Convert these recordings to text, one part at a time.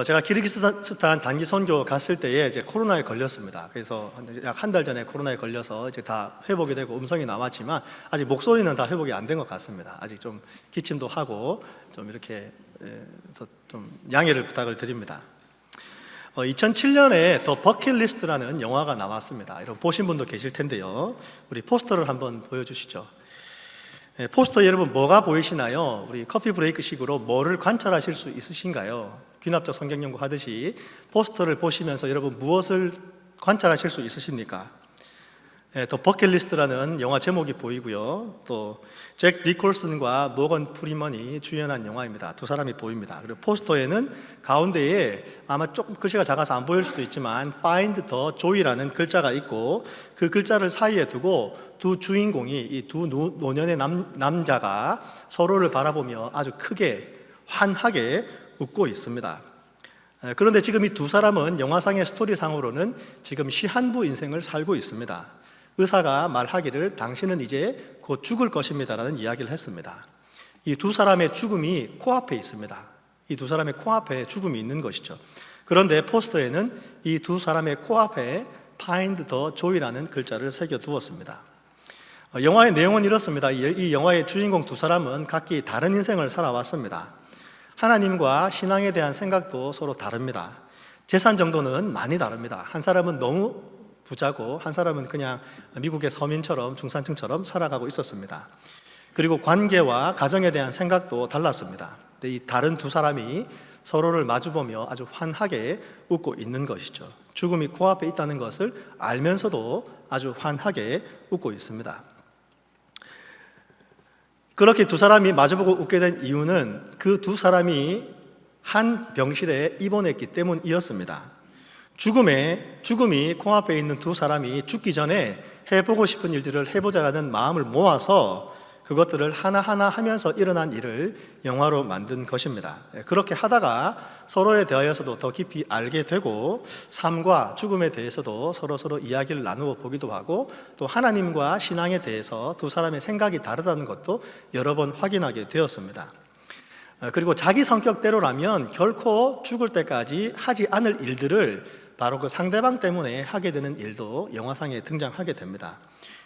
제가 키르기스스탄 단기 선교 갔을 때에 이제 코로나에 걸렸습니다. 그래서 약 한 달 전에 코로나에 걸려서 이제 다 회복이 되고 음성이 나왔지만 아직 목소리는 다 회복이 안 된 것 같습니다. 아직 좀 기침도 하고 좀 이렇게 좀 양해를 부탁을 드립니다. 2007년에 더 버킷리스트라는 영화가 나왔습니다. 이런 보신 분도 계실 텐데요. 우리 포스터를 한번 보여주시죠. 포스터 여러분 뭐가 보이시나요? 우리 커피 브레이크식으로 뭐를 관찰하실 수 있으신가요? 귀납적 성경 연구 하듯이 포스터를 보시면서 여러분 무엇을 관찰하실 수 있으십니까? 더 버킷리스트라는 영화 제목이 보이고요. 또 잭 니콜슨과 모건 프리먼이 주연한 영화입니다. 두 사람이 보입니다. 그리고 포스터에는 가운데에 아마 조금 글씨가 작아서 안 보일 수도 있지만 Find the Joy라는 글자가 있고 그 글자를 사이에 두고 두 주인공이 이 두 노년의 남자가 서로를 바라보며 아주 크게 환하게 웃고 있습니다. 그런데 지금 이 두 사람은 영화상의 스토리상으로는 지금 시한부 인생을 살고 있습니다. 의사가 말하기를 당신은 이제 곧 죽을 것입니다라는 이야기를 했습니다. 이 두 사람의 죽음이 코앞에 있습니다. 이 두 사람의 코앞에 죽음이 있는 것이죠. 그런데 포스터에는 이 두 사람의 코앞에 Find the Joy라는 글자를 새겨두었습니다. 영화의 내용은 이렇습니다. 이 영화의 주인공 두 사람은 각기 다른 인생을 살아왔습니다. 하나님과 신앙에 대한 생각도 서로 다릅니다. 재산 정도는 많이 다릅니다. 한 사람은 너무 부자고 한 사람은 그냥 미국의 서민처럼 중산층처럼 살아가고 있었습니다. 그리고 관계와 가정에 대한 생각도 달랐습니다. 이 다른 두 사람이 서로를 마주보며 아주 환하게 웃고 있는 것이죠. 죽음이 코앞에 있다는 것을 알면서도 아주 환하게 웃고 있습니다. 그렇게 두 사람이 마주보고 웃게 된 이유는 그 두 사람이 한 병실에 입원했기 때문이었습니다. 죽음이 코앞에 있는 두 사람이 죽기 전에 해보고 싶은 일들을 해보자라는 마음을 모아서 그것들을 하나하나 하면서 일어난 일을 영화로 만든 것입니다. 그렇게 하다가 서로에 대하여서도 더 깊이 알게 되고 삶과 죽음에 대해서도 서로 이야기를 나누어 보기도 하고 또 하나님과 신앙에 대해서 두 사람의 생각이 다르다는 것도 여러 번 확인하게 되었습니다. 그리고 자기 성격대로라면 결코 죽을 때까지 하지 않을 일들을 바로 그 상대방 때문에 하게 되는 일도 영화상에 등장하게 됩니다.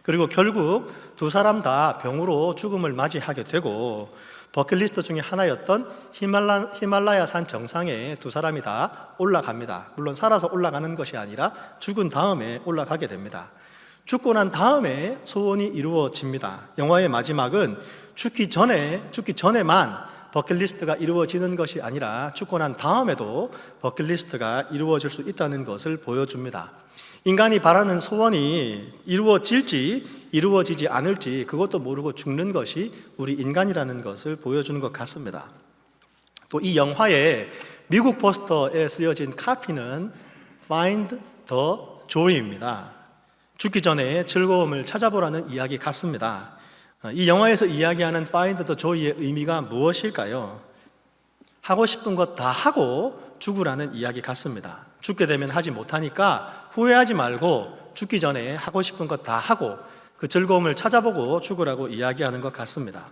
그리고 결국 두 사람 다 병으로 죽음을 맞이하게 되고 버킷리스트 중에 하나였던 히말라야 산 정상에 두 사람이 다 올라갑니다. 물론 살아서 올라가는 것이 아니라 죽은 다음에 올라가게 됩니다. 죽고 난 다음에 소원이 이루어집니다. 영화의 마지막은 죽기 전에만 버킷리스트가 이루어지는 것이 아니라 죽고 난 다음에도 버킷리스트가 이루어질 수 있다는 것을 보여줍니다. 인간이 바라는 소원이 이루어질지 이루어지지 않을지 그것도 모르고 죽는 것이 우리 인간이라는 것을 보여주는 것 같습니다. 또 이 영화의 미국 포스터에 쓰여진 카피는 Find the Joy입니다. 죽기 전에 즐거움을 찾아보라는 이야기 같습니다. 이 영화에서 이야기하는 Find the Joy의 의미가 무엇일까요? 하고 싶은 것 다 하고 죽으라는 이야기 같습니다. 죽게 되면 하지 못하니까 후회하지 말고 죽기 전에 하고 싶은 것 다 하고 그 즐거움을 찾아보고 죽으라고 이야기하는 것 같습니다.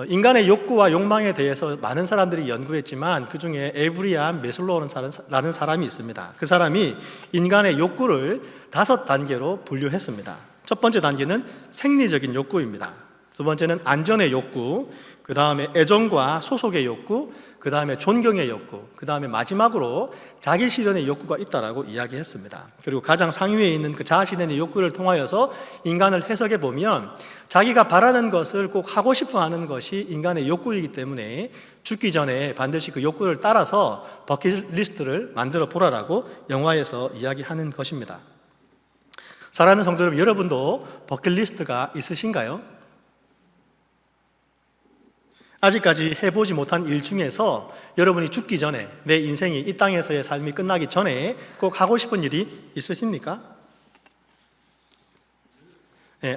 인간의 욕구와 욕망에 대해서 많은 사람들이 연구했지만 그 중에 에브리암 메슬로우라는 사람이 있습니다. 그 사람이 인간의 욕구를 5단계로 분류했습니다. 첫 번째 단계는 생리적인 욕구입니다. 두 번째는 안전의 욕구, 그 다음에 애정과 소속의 욕구, 그 다음에 존경의 욕구, 그 다음에 마지막으로 자기 실현의 욕구가 있다라고 이야기했습니다. 그리고 가장 상위에 있는 그 자아 실현의 욕구를 통하여서 인간을 해석해 보면 자기가 바라는 것을 꼭 하고 싶어 하는 것이 인간의 욕구이기 때문에 죽기 전에 반드시 그 욕구를 따라서 버킷리스트를 만들어 보라라고 영화에서 이야기하는 것입니다. 사랑하는 성도 여러분, 여러분도 버킷리스트가 있으신가요? 아직까지 해보지 못한 일 중에서 여러분이 죽기 전에 내 인생이 이 땅에서의 삶이 끝나기 전에 꼭 하고 싶은 일이 있으십니까?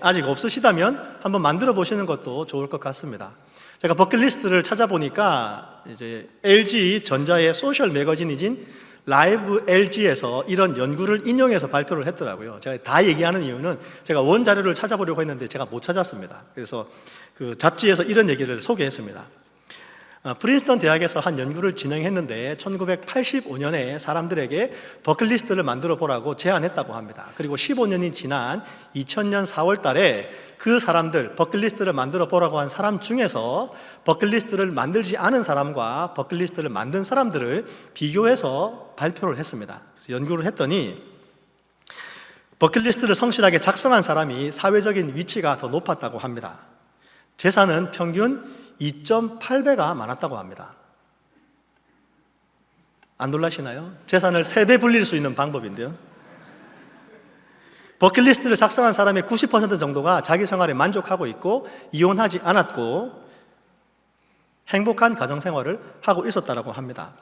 아직 없으시다면 한번 만들어 보시는 것도 좋을 것 같습니다. 제가 버킷리스트를 찾아보니까 이제 LG 전자의 소셜 매거진이진 라이브 LG에서 이런 연구를 인용해서 발표를 했더라고요. 제가 다 얘기하는 이유는 제가 원 자료를 찾아보려고 했는데 제가 못 찾았습니다. 그래서 그 잡지에서 이런 얘기를 소개했습니다. 프린스턴 대학에서 한 연구를 진행했는데 1985년에 사람들에게 버킷리스트를 만들어 보라고 제안했다고 합니다. 그리고 15년이 지난 2000년 4월 달에 그 사람들, 버킷리스트를 만들어 보라고 한 사람 중에서 버킷리스트를 만들지 않은 사람과 버킷리스트를 만든 사람들을 비교해서 발표를 했습니다. 연구를 했더니 버킷리스트를 성실하게 작성한 사람이 사회적인 위치가 더 높았다고 합니다. 재산은 평균 2.8배가 많았다고 합니다. 안 놀라시나요? 재산을 3배 불릴 수 있는 방법인데요. 버킷리스트를 작성한 사람의 90% 정도가 자기 생활에 만족하고 있고 이혼하지 않았고 행복한 가정생활을 하고 있었다고 합니다.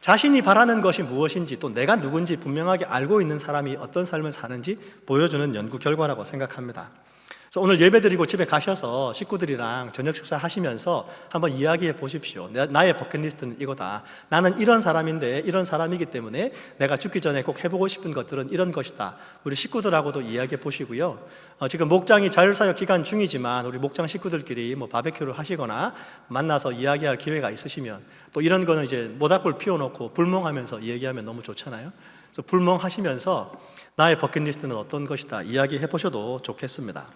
자신이 바라는 것이 무엇인지 또 내가 누군지 분명하게 알고 있는 사람이 어떤 삶을 사는지 보여주는 연구 결과라고 생각합니다. 그래서 오늘 예배드리고 집에 가셔서 식구들이랑 저녁 식사 하시면서 한번 이야기해 보십시오. 나의 버킷리스트는 이거다. 나는 이런 사람인데 이런 사람이기 때문에 내가 죽기 전에 꼭 해보고 싶은 것들은 이런 것이다. 우리 식구들하고도 이야기해 보시고요. 지금 목장이 자율사역 기간 중이지만 우리 목장 식구들끼리 뭐 바베큐를 하시거나 만나서 이야기할 기회가 있으시면 또 이런 거는 이제 모닥불 피워놓고 불멍하면서 이야기하면 너무 좋잖아요. 그래서 불멍하시면서 나의 버킷리스트는 어떤 것이다 이야기해 보셔도 좋겠습니다.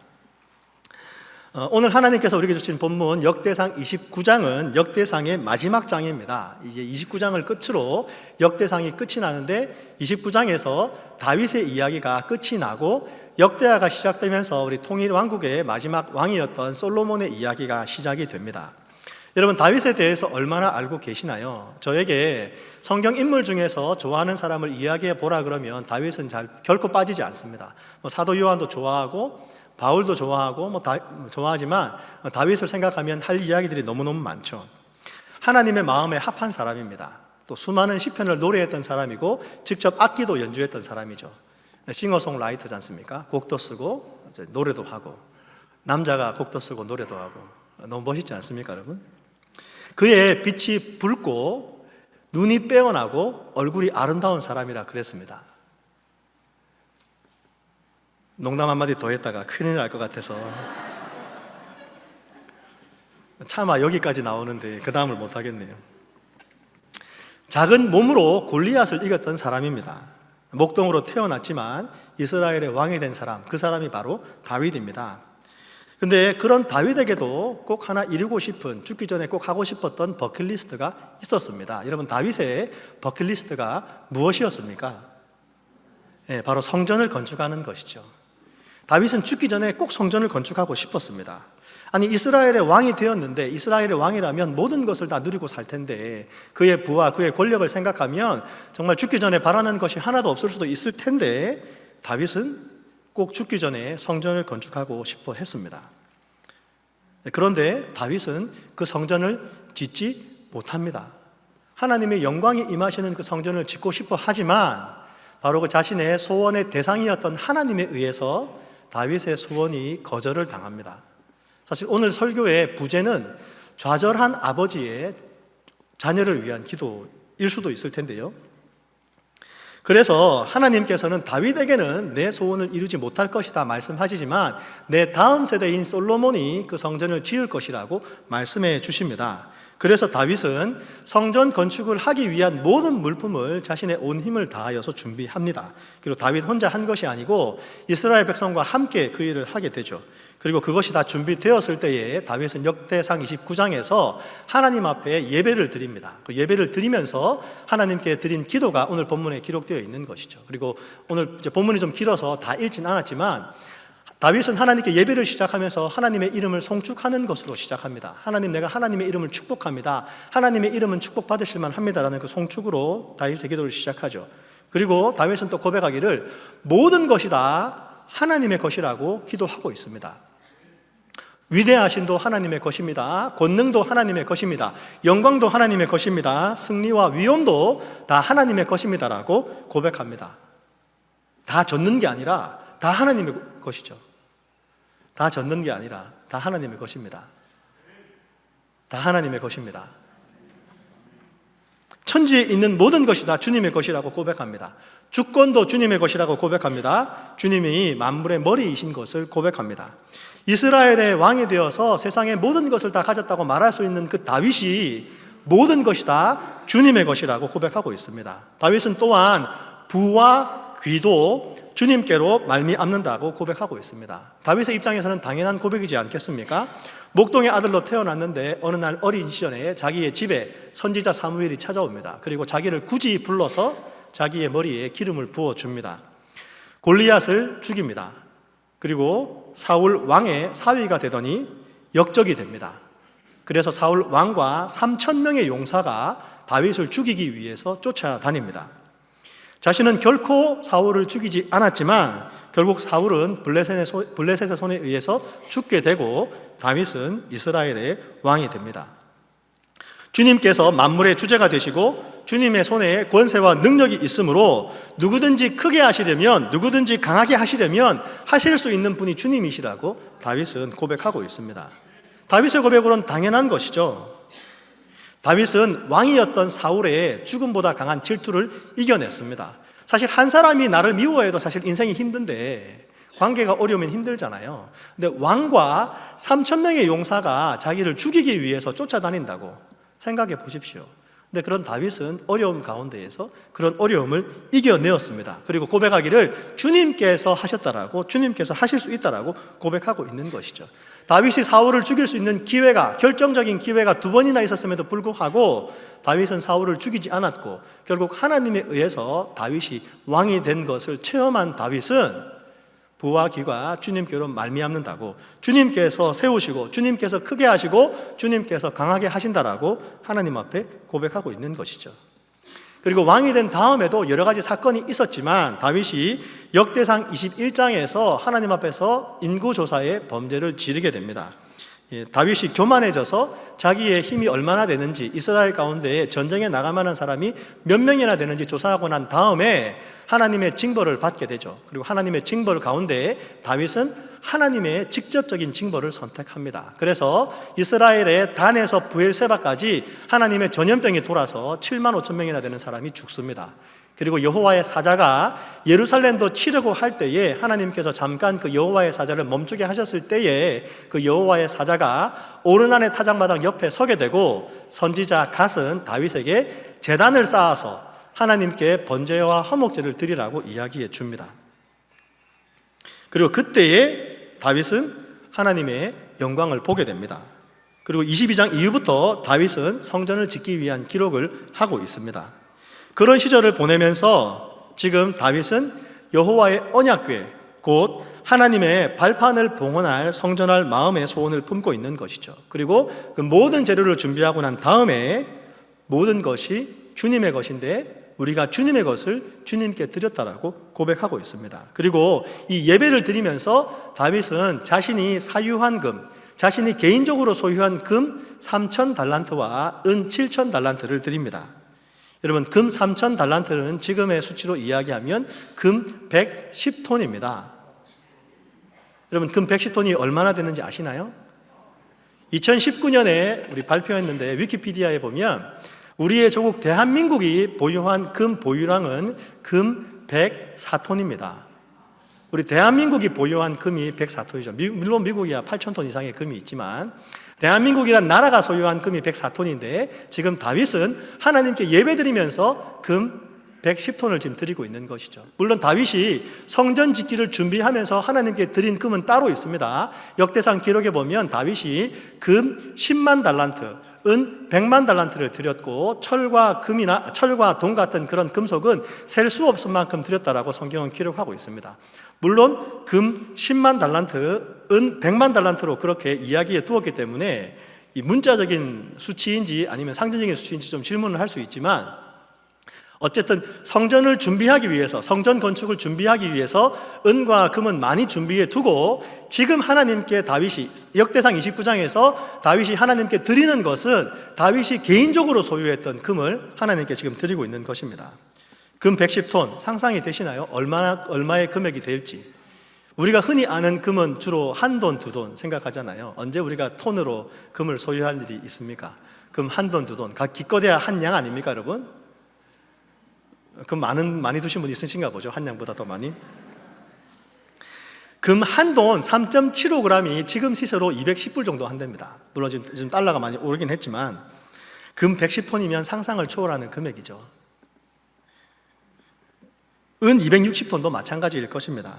오늘 하나님께서 우리에게 주신 본문 역대상 29장은 역대상의 마지막 장입니다. 이제 29장을 끝으로 역대상이 끝이 나는데 29장에서 다윗의 이야기가 끝이 나고 역대하가 시작되면서 우리 통일왕국의 마지막 왕이었던 솔로몬의 이야기가 시작이 됩니다. 여러분 다윗에 대해서 얼마나 알고 계시나요? 저에게 성경 인물 중에서 좋아하는 사람을 이야기해 보라 그러면 다윗은 결코 빠지지 않습니다. 사도 요한도 좋아하고 바울도 좋아하고 좋아하지만 다윗을 생각하면 할 이야기들이 너무너무 많죠. 하나님의 마음에 합한 사람입니다. 또 수많은 시편을 노래했던 사람이고 직접 악기도 연주했던 사람이죠. 싱어송라이터지 않습니까? 곡도 쓰고 노래도 하고 남자가 곡도 쓰고 노래도 하고 너무 멋있지 않습니까 여러분? 그의 빛이 붉고 눈이 빼어나고 얼굴이 아름다운 사람이라 그랬습니다. 농담 한마디 더 했다가 큰일 날 것 같아서 차마 여기까지 나오는데 그 다음을 못하겠네요. 작은 몸으로 골리앗을 이겼던 사람입니다. 목동으로 태어났지만 이스라엘의 왕이 된 사람, 그 사람이 바로 다윗입니다. 근데 그런 다윗에게도 꼭 하나 이루고 싶은, 죽기 전에 꼭 하고 싶었던 버킷리스트가 있었습니다. 여러분 다윗의 버킷리스트가 무엇이었습니까? 바로 성전을 건축하는 것이죠. 다윗은 죽기 전에 꼭 성전을 건축하고 싶었습니다. 아니 이스라엘의 왕이 되었는데 이스라엘의 왕이라면 모든 것을 다 누리고 살 텐데 그의 부와 그의 권력을 생각하면 정말 죽기 전에 바라는 것이 하나도 없을 수도 있을 텐데 다윗은 꼭 죽기 전에 성전을 건축하고 싶어 했습니다. 그런데 다윗은 그 성전을 짓지 못합니다. 하나님의 영광이 임하시는 그 성전을 짓고 싶어 하지만 바로 그 자신의 소원의 대상이었던 하나님에 의해서 다윗의 소원이 거절을 당합니다. 사실 오늘 설교의 부제는 좌절한 아버지의 자녀를 위한 기도일 수도 있을 텐데요. 그래서 하나님께서는 다윗에게는 내 소원을 이루지 못할 것이다 말씀하시지만 내 다음 세대인 솔로몬이 그 성전을 지을 것이라고 말씀해 주십니다. 그래서 다윗은 성전 건축을 하기 위한 모든 물품을 자신의 온 힘을 다하여서 준비합니다. 그리고 다윗 혼자 한 것이 아니고 이스라엘 백성과 함께 그 일을 하게 되죠. 그리고 그것이 다 준비되었을 때에 다윗은 역대상 29장에서 하나님 앞에 예배를 드립니다. 그 예배를 드리면서 하나님께 드린 기도가 오늘 본문에 기록되어 있는 것이죠. 그리고 오늘 이제 본문이 좀 길어서 다 읽진 않았지만 다윗은 하나님께 예배를 시작하면서 하나님의 이름을 송축하는 것으로 시작합니다. 하나님, 내가 하나님의 이름을 축복합니다. 하나님의 이름은 축복받으실 만합니다라는 그 송축으로 다윗의 기도를 시작하죠. 그리고 다윗은 또 고백하기를 모든 것이 다 하나님의 것이라고 기도하고 있습니다. 위대하신도 하나님의 것입니다. 권능도 하나님의 것입니다. 영광도 하나님의 것입니다. 승리와 위엄도 다 하나님의 것입니다라고 고백합니다. 다 젖는 게 아니라 다 하나님의 것이죠. 다 젖는 게 아니라 다 하나님의 것입니다. 다 하나님의 것입니다. 천지에 있는 모든 것이 다 주님의 것이라고 고백합니다. 주권도 주님의 것이라고 고백합니다. 주님이 만물의 머리이신 것을 고백합니다. 이스라엘의 왕이 되어서 세상의 모든 것을 다 가졌다고 말할 수 있는 그 다윗이 모든 것이 다 주님의 것이라고 고백하고 있습니다. 다윗은 또한 부와 귀도 주님께로 말미암는다고 고백하고 있습니다. 다윗의 입장에서는 당연한 고백이지 않겠습니까? 목동의 아들로 태어났는데 어느 날 어린 시절에 자기의 집에 선지자 사무엘이 찾아옵니다. 그리고 자기를 굳이 불러서 자기의 머리에 기름을 부어줍니다. 골리앗을 죽입니다. 그리고 사울 왕의 사위가 되더니 역적이 됩니다. 그래서 사울 왕과 3,000명의 용사가 다윗을 죽이기 위해서 쫓아다닙니다. 자신은 결코 사울을 죽이지 않았지만 결국 사울은 블레셋의 손에 의해서 죽게 되고 다윗은 이스라엘의 왕이 됩니다. 주님께서 만물의 주제가 되시고 주님의 손에 권세와 능력이 있으므로 누구든지 크게 하시려면, 누구든지 강하게 하시려면 하실 수 있는 분이 주님이시라고 다윗은 고백하고 있습니다. 다윗의 고백으로는 당연한 것이죠. 다윗은 왕이었던 사울의 죽음보다 강한 질투를 이겨냈습니다. 사실 한 사람이 나를 미워해도 사실 인생이 힘든데, 관계가 어려우면 힘들잖아요. 근데 왕과 3,000명의 용사가 자기를 죽이기 위해서 쫓아다닌다고 생각해 보십시오. 근데 그런 다윗은 어려움 가운데에서 그런 어려움을 이겨내었습니다. 그리고 고백하기를 주님께서 하셨다라고, 주님께서 하실 수 있다라고 고백하고 있는 것이죠. 다윗이 사울을 죽일 수 있는 기회가, 결정적인 기회가 2번이나 있었음에도 불구하고 다윗은 사울을 죽이지 않았고 결국 하나님에 의해서 다윗이 왕이 된 것을 체험한 다윗은 부와 귀가 주님께로 말미암는다고, 주님께서 세우시고 주님께서 크게 하시고 주님께서 강하게 하신다라고 하나님 앞에 고백하고 있는 것이죠. 그리고 왕이 된 다음에도 여러 가지 사건이 있었지만 다윗이 역대상 21장에서 하나님 앞에서 인구조사의 범죄를 지르게 됩니다. 다윗이 교만해져서 자기의 힘이 얼마나 되는지, 이스라엘 가운데 전쟁에 나갈 만한 사람이 몇 명이나 되는지 조사하고 난 다음에 하나님의 징벌을 받게 되죠. 그리고 하나님의 징벌 가운데 다윗은 하나님의 직접적인 징벌을 선택합니다. 그래서 이스라엘의 단에서 브엘세바까지 하나님의 전염병이 돌아서 7만 5천 명이나 되는 사람이 죽습니다. 그리고 여호와의 사자가 예루살렘도 치려고 할 때에 하나님께서 잠깐 그 여호와의 사자를 멈추게 하셨을 때에 그 여호와의 사자가 오르난의 타작마당 옆에 서게 되고 선지자 갓은 다윗에게 제단을 쌓아서 하나님께 번제와 화목제를 드리라고 이야기해 줍니다. 그리고 그때에 다윗은 하나님의 영광을 보게 됩니다. 그리고 22장 이후부터 다윗은 성전을 짓기 위한 기록을 하고 있습니다. 그런 시절을 보내면서 지금 다윗은 여호와의 언약궤, 곧 하나님의 발판을 봉헌할 성전할 마음의 소원을 품고 있는 것이죠. 그리고 그 모든 재료를 준비하고 난 다음에 모든 것이 주님의 것인데 우리가 주님의 것을 주님께 드렸다라고 고백하고 있습니다. 그리고 이 예배를 드리면서 다윗은 자신이 사유한 금, 자신이 개인적으로 소유한 금 3,000달란트와 은 7,000달란트를 드립니다. 여러분, 금 3,000달란트는 지금의 수치로 이야기하면 금 110톤입니다. 여러분, 금 110톤이 얼마나 되는지 아시나요? 2019년에 우리 발표했는데 위키피디아에 보면 우리의 조국 대한민국이 보유한 금 보유량은 금 104톤입니다. 우리 대한민국이 보유한 금이 104톤이죠. 물론 미국이야 8,000톤 이상의 금이 있지만 대한민국이란 나라가 소유한 금이 104톤인데 지금 다윗은 하나님께 예배드리면서 금 110톤을 지금 드리고 있는 것이죠. 물론 다윗이 성전 짓기를 준비하면서 하나님께 드린 금은 따로 있습니다. 역대상 기록에 보면 다윗이 금 10만 달란트, 은 100만 달란트를 드렸고 철과 돈 같은 그런 금속은 셀 수 없을 만큼 드렸다라고 성경은 기록하고 있습니다. 물론 금 10만 달란트, 은 100만 달란트로 그렇게 이야기해 두었기 때문에 이 문자적인 수치인지 아니면 상징적인 수치인지 좀 질문을 할 수 있지만 어쨌든 성전을 준비하기 위해서, 성전 건축을 준비하기 위해서 은과 금은 많이 준비해 두고 지금 하나님께 다윗이 역대상 29장에서 다윗이 하나님께 드리는 것은 다윗이 개인적으로 소유했던 금을 하나님께 지금 드리고 있는 것입니다. 금 110톤 상상이 되시나요? 얼마의 금액이 될지. 우리가 흔히 아는 금은 주로 한 돈, 두 돈 생각하잖아요. 언제 우리가 톤으로 금을 소유할 일이 있습니까? 금 한 돈, 두 돈. 기껏해야 한 양 아닙니까, 여러분? 금 많이 두신 분 있으신가 보죠. 한 양보다 더 많이. 금 한 돈 3.75g이 지금 시세로 210불 정도 한답니다. 물론 지금 달러가 많이 오르긴 했지만 금 110톤이면 상상을 초월하는 금액이죠. 은 260톤도 마찬가지일 것입니다.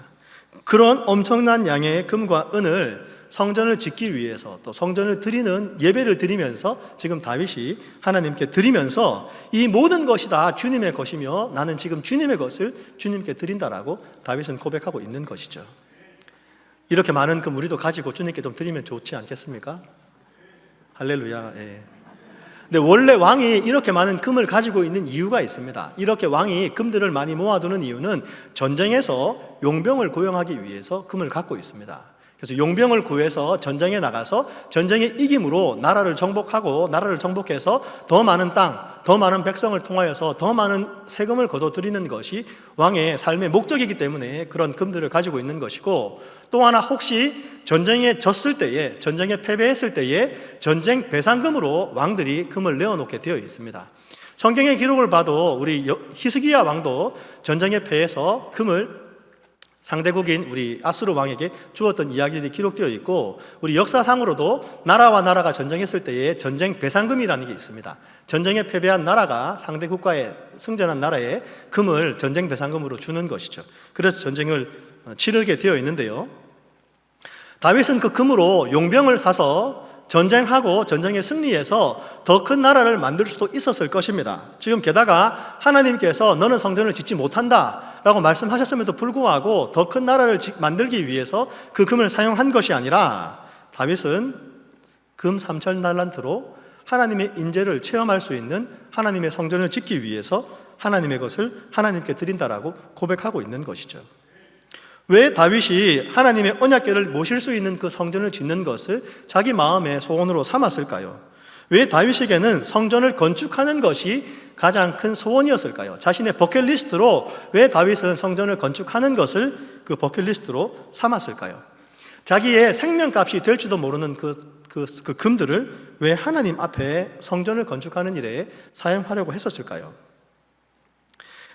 그런 엄청난 양의 금과 은을 성전을 짓기 위해서, 또 성전을 드리는 예배를 드리면서 지금 다윗이 하나님께 드리면서 이 모든 것이 다 주님의 것이며 나는 지금 주님의 것을 주님께 드린다라고 다윗은 고백하고 있는 것이죠. 이렇게 많은 금 우리도 가지고 주님께 좀 드리면 좋지 않겠습니까? 할렐루야. 예. 근데 원래 왕이 이렇게 많은 금을 가지고 있는 이유가 있습니다. 이렇게 왕이 금들을 많이 모아두는 이유는 전쟁에서 용병을 고용하기 위해서 금을 갖고 있습니다. 그래서 용병을 구해서 전쟁에 나가서 전쟁에 이김으로 나라를 정복하고 나라를 정복해서 더 많은 땅, 더 많은 백성을 통하여서 더 많은 세금을 거둬들이는 것이 왕의 삶의 목적이기 때문에 그런 금들을 가지고 있는 것이고, 또 하나 혹시 전쟁에 졌을 때에, 전쟁에 패배했을 때에 전쟁 배상금으로 왕들이 금을 내어놓게 되어 있습니다. 성경의 기록을 봐도 우리 히스기야 왕도 전쟁에 패해서 금을 상대국인 우리 아수르 왕에게 주었던 이야기들이 기록되어 있고, 우리 역사상으로도 나라와 나라가 전쟁했을 때에 전쟁 배상금이라는 게 있습니다. 전쟁에 패배한 나라가 상대 국가에 승전한 나라에 금을 전쟁 배상금으로 주는 것이죠. 그래서 전쟁을 치르게 되어 있는데요, 다윗은 그 금으로 용병을 사서 전쟁하고 전쟁에 승리해서 더 큰 나라를 만들 수도 있었을 것입니다. 지금 게다가 하나님께서 너는 성전을 짓지 못한다 라고 말씀하셨음에도 불구하고 더 큰 나라를 만들기 위해서 그 금을 사용한 것이 아니라 다윗은 금 3,000달란트로 하나님의 인재를 체험할 수 있는 하나님의 성전을 짓기 위해서 하나님의 것을 하나님께 드린다라고 고백하고 있는 것이죠. 왜 다윗이 하나님의 언약궤를 모실 수 있는 그 성전을 짓는 것을 자기 마음의 소원으로 삼았을까요? 왜 다윗에게는 성전을 건축하는 것이 가장 큰 소원이었을까요? 자신의 버킷리스트로 왜 다윗은 성전을 건축하는 것을 그 버킷리스트로 삼았을까요? 자기의 생명값이 될지도 모르는 그 금들을 왜 하나님 앞에 성전을 건축하는 일에 사용하려고 했었을까요?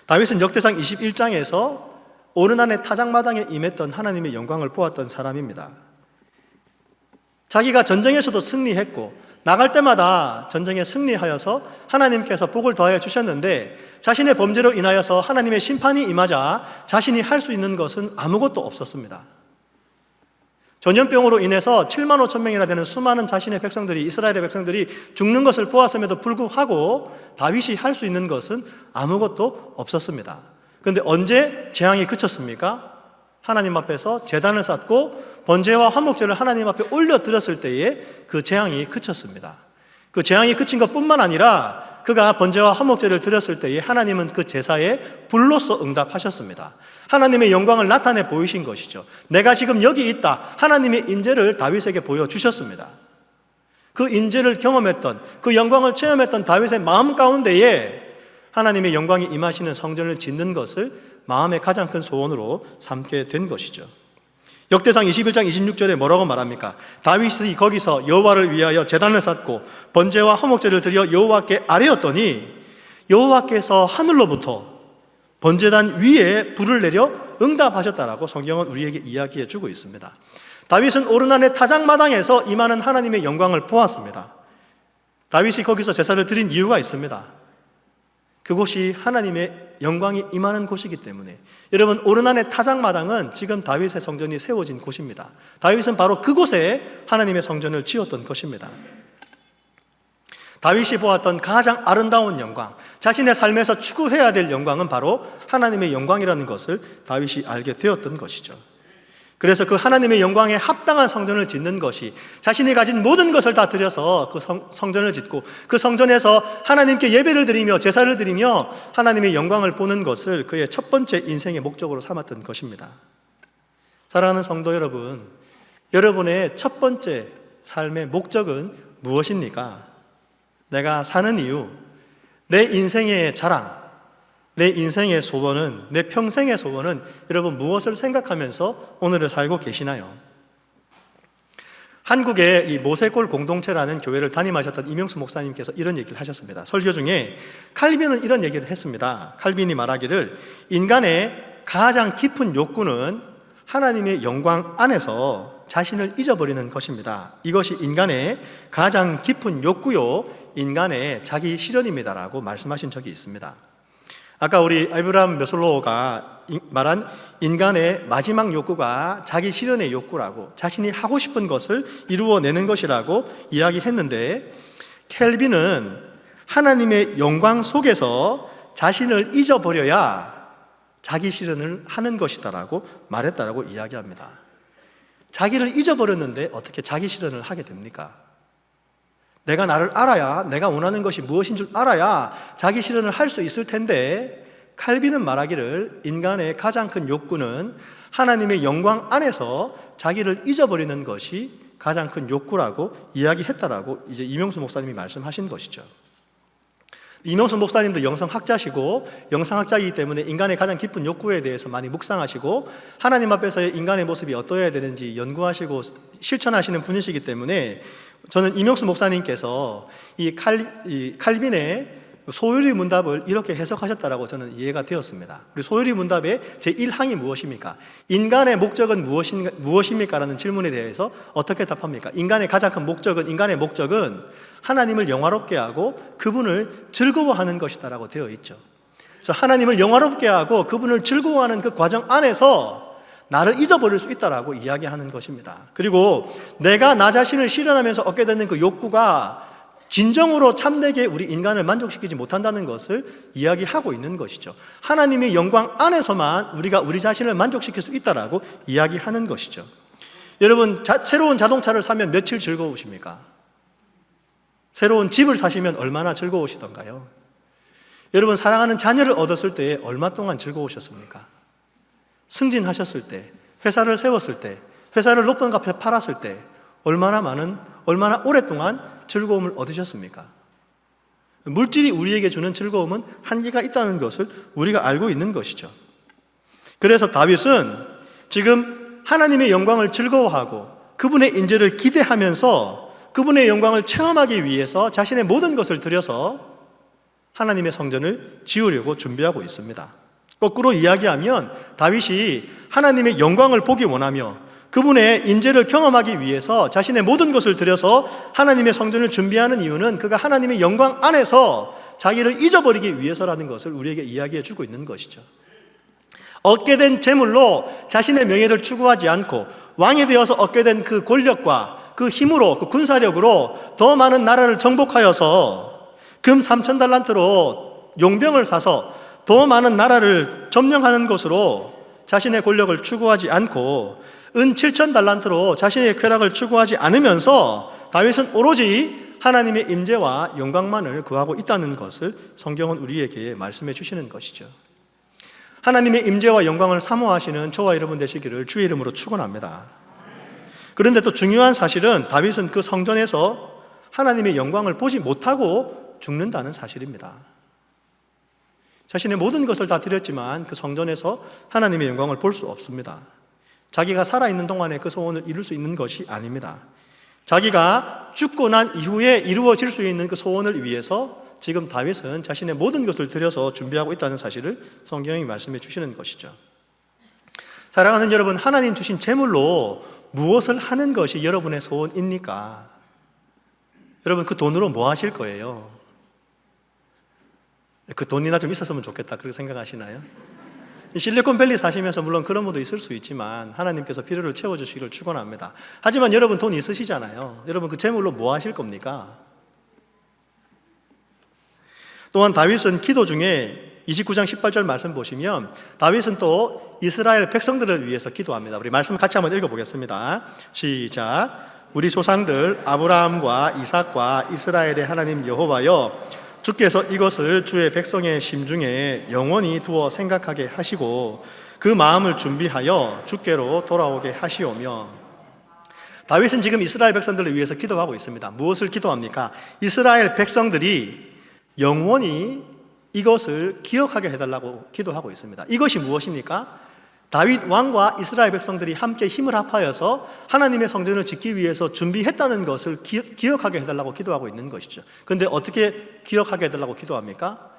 다윗은 역대상 21장에서 오르난의 타작마당에 임했던 하나님의 영광을 보았던 사람입니다. 자기가 전쟁에서도 승리했고 나갈 때마다 전쟁에 승리하여서 하나님께서 복을 더하여 주셨는데, 자신의 범죄로 인하여서 하나님의 심판이 임하자 자신이 할 수 있는 것은 아무것도 없었습니다. 전염병으로 인해서 7만 5천 명이나 되는 수많은 자신의 백성들이, 이스라엘의 백성들이 죽는 것을 보았음에도 불구하고 다윗이 할 수 있는 것은 아무것도 없었습니다. 그런데 언제 재앙이 그쳤습니까? 하나님 앞에서 제단을 쌓고 번제와 화목제를 하나님 앞에 올려드렸을 때에 그 재앙이 그쳤습니다. 그 재앙이 그친 것뿐만 아니라 그가 번제와 화목제를 드렸을 때에 하나님은 그 제사에 불로써 응답하셨습니다. 하나님의 영광을 나타내 보이신 것이죠. 내가 지금 여기 있다, 하나님의 인재를 다윗에게 보여주셨습니다. 그 인재를 경험했던, 그 영광을 체험했던 다윗의 마음 가운데에 하나님의 영광이 임하시는 성전을 짓는 것을 마음의 가장 큰 소원으로 삼게 된 것이죠. 역대상 21장 26절에 뭐라고 말합니까? 다윗이 거기서 여호와를 위하여 제단을 쌓고 번제와 화목제를 드려 여호와께 아뢰었더니 여호와께서 하늘로부터 번제단 위에 불을 내려 응답하셨다라고 성경은 우리에게 이야기해 주고 있습니다. 다윗은 오르난의 타작마당에서 임하는 하나님의 영광을 보았습니다. 다윗이 거기서 제사를 드린 이유가 있습니다. 그곳이 하나님의 영광이 임하는 곳이기 때문에. 여러분, 오르난의 타작마당은 지금 다윗의 성전이 세워진 곳입니다. 다윗은 바로 그곳에 하나님의 성전을 지었던 것입니다. 다윗이 보았던 가장 아름다운 영광, 자신의 삶에서 추구해야 될 영광은 바로 하나님의 영광이라는 것을 다윗이 알게 되었던 것이죠. 그래서 그 하나님의 영광에 합당한 성전을 짓는 것이, 자신이 가진 모든 것을 다 들여서 그 성전을 짓고 그 성전에서 하나님께 예배를 드리며 제사를 드리며 하나님의 영광을 보는 것을 그의 첫 번째 인생의 목적으로 삼았던 것입니다. 사랑하는 성도 여러분, 여러분의 첫 번째 삶의 목적은 무엇입니까? 내가 사는 이유, 내 인생의 자랑, 내 인생의 소원은, 내 평생의 소원은 여러분 무엇을 생각하면서 오늘을 살고 계시나요? 한국의 이 모세골 공동체라는 교회를 담임하셨던 이명수 목사님께서 이런 얘기를 하셨습니다. 설교 중에 칼빈은 이런 얘기를 했습니다. 칼빈이 말하기를 인간의 가장 깊은 욕구는 하나님의 영광 안에서 자신을 잊어버리는 것입니다. 이것이 인간의 가장 깊은 욕구요 인간의 자기 실현입니다라고 말씀하신 적이 있습니다. 아까 우리 아브라함 므슬로우가 말한 인간의 마지막 욕구가 자기 실현의 욕구라고, 자신이 하고 싶은 것을 이루어내는 것이라고 이야기했는데, 켈빈은 하나님의 영광 속에서 자신을 잊어버려야 자기 실현을 하는 것이다라고 말했다라고 이야기합니다. 자기를 잊어버렸는데 어떻게 자기 실현을 하게 됩니까? 내가 나를 알아야, 내가 원하는 것이 무엇인 줄 알아야 자기 실현을 할 수 있을 텐데, 칼빈은 말하기를 인간의 가장 큰 욕구는 하나님의 영광 안에서 자기를 잊어버리는 것이 가장 큰 욕구라고 이야기했다라고 이제 이명수 목사님이 말씀하신 것이죠. 이명수 목사님도 영성학자시고 영성학자이기 때문에 인간의 가장 깊은 욕구에 대해서 많이 묵상하시고 하나님 앞에서의 인간의 모습이 어떠해야 되는지 연구하시고 실천하시는 분이시기 때문에, 저는 이명수 목사님께서 이 칼빈의 소요리 문답을 이렇게 해석하셨다라고 저는 이해가 되었습니다. 우리 소요리 문답의 제1항이 무엇입니까? 인간의 목적은 무엇입니까? 라는 질문에 대해서 어떻게 답합니까? 인간의 가장 큰 목적은, 인간의 목적은 하나님을 영화롭게 하고 그분을 즐거워하는 것이다라고 되어 있죠. 그래서 하나님을 영화롭게 하고 그분을 즐거워하는 그 과정 안에서 나를 잊어버릴 수 있다라고 이야기하는 것입니다. 그리고 내가 나 자신을 실현하면서 얻게 되는 그 욕구가 진정으로 참되게 우리 인간을 만족시키지 못한다는 것을 이야기하고 있는 것이죠. 하나님의 영광 안에서만 우리가 우리 자신을 만족시킬 수 있다라고 이야기하는 것이죠. 여러분, 새로운 자동차를 사면 며칠 즐거우십니까? 새로운 집을 사시면 얼마나 즐거우시던가요? 여러분, 사랑하는 자녀를 얻었을 때 얼마 동안 즐거우셨습니까? 승진하셨을 때, 회사를 세웠을 때, 회사를 높은 값에 팔았을 때 얼마나 오랫동안 즐거움을 얻으셨습니까? 물질이 우리에게 주는 즐거움은 한계가 있다는 것을 우리가 알고 있는 것이죠. 그래서 다윗은 지금 하나님의 영광을 즐거워하고 그분의 인재를 기대하면서 그분의 영광을 체험하기 위해서 자신의 모든 것을 들여서 하나님의 성전을 지으려고 준비하고 있습니다. 거꾸로 이야기하면 다윗이 하나님의 영광을 보기 원하며 그분의 인재를 경험하기 위해서 자신의 모든 것을 들여서 하나님의 성전을 준비하는 이유는 그가 하나님의 영광 안에서 자기를 잊어버리기 위해서라는 것을 우리에게 이야기해 주고 있는 것이죠. 얻게 된 재물로 자신의 명예를 추구하지 않고 왕이 되어서 얻게 된 그 권력과 그 힘으로, 그 군사력으로 더 많은 나라를 정복하여서 금 3,000달란트로 용병을 사서 더 많은 나라를 점령하는 것으로 자신의 권력을 추구하지 않고 은 7,000달란트로 자신의 쾌락을 추구하지 않으면서 다윗은 오로지 하나님의 임재와 영광만을 구하고 있다는 것을 성경은 우리에게 말씀해 주시는 것이죠. 하나님의 임재와 영광을 사모하시는 저와 여러분 되시기를 주의 이름으로 축원합니다. 그런데 또 중요한 사실은 다윗은 그 성전에서 하나님의 영광을 보지 못하고 죽는다는 사실입니다. 자신의 모든 것을 다 드렸지만 그 성전에서 하나님의 영광을 볼 수 없습니다. 자기가 살아있는 동안에 그 소원을 이룰 수 있는 것이 아닙니다. 자기가 죽고 난 이후에 이루어질 수 있는 그 소원을 위해서 지금 다윗은 자신의 모든 것을 들여서 준비하고 있다는 사실을 성경이 말씀해 주시는 것이죠. 사랑하는 여러분, 하나님 주신 재물로 무엇을 하는 것이 여러분의 소원입니까? 여러분, 그 돈으로 뭐 하실 거예요? 그 돈이나 좀 있었으면 좋겠다 그렇게 생각하시나요? 실리콘밸리 사시면서 물론 그런 분도 있을 수 있지만 하나님께서 필요를 채워주시기를 축원합니다. 하지만 여러분 돈 있으시잖아요. 여러분 그 재물로 뭐 하실 겁니까? 또한 다윗은 기도 중에 29장 18절 말씀 보시면 다윗은 또 이스라엘 백성들을 위해서 기도합니다. 우리 말씀 같이 한번 읽어보겠습니다. 시작. 우리 조상들 아브라함과 이삭과 이스라엘의 하나님 여호와여, 주께서 이것을 주의 백성의 심중에 영원히 두어 생각하게 하시고 그 마음을 준비하여 주께로 돌아오게 하시오며. 다윗은 지금 이스라엘 백성들을 위해서 기도하고 있습니다. 무엇을 기도합니까? 이스라엘 백성들이 영원히 이것을 기억하게 해달라고 기도하고 있습니다. 이것이 무엇입니까? 다윗 왕과 이스라엘 백성들이 함께 힘을 합하여서 하나님의 성전을 짓기 위해서 준비했다는 것을 기억하게 해달라고 기도하고 있는 것이죠. 그런데 어떻게 기억하게 해달라고 기도합니까?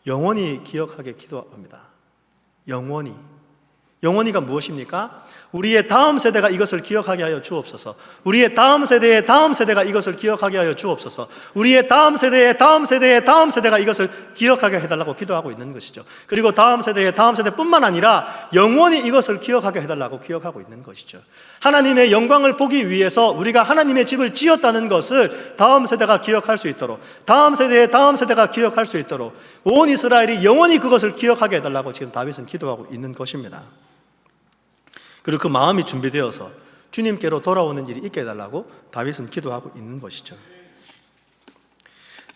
영원히 기억하게 기도합니다. 영원히. 영원히가 무엇입니까? 우리의 다음 세대가 이것을 기억하게 하여 주옵소서. 우리의 다음 세대의 다음 세대가 이것을 기억하게 하여 주옵소서. 우리의 다음 세대의 다음 세대의 다음 세대가 이것을 기억하게 해달라고 기도하고 있는 것이죠. 그리고 다음 세대의 다음 세대뿐만 아니라 영원히 이것을 기억하게 해달라고 기억하고 있는 것이죠. 하나님의 영광을 보기 위해서 우리가 하나님의 집을 지었다는 것을 다음 세대가 기억할 수 있도록, 다음 세대의 다음 세대가 기억할 수 있도록 온 이스라엘이 영원히 그것을 기억하게 해달라고 지금 다윗은 기도하고 있는 것입니다. 그리고 그 마음이 준비되어서 주님께로 돌아오는 일이 있게 해달라고 다윗은 기도하고 있는 것이죠.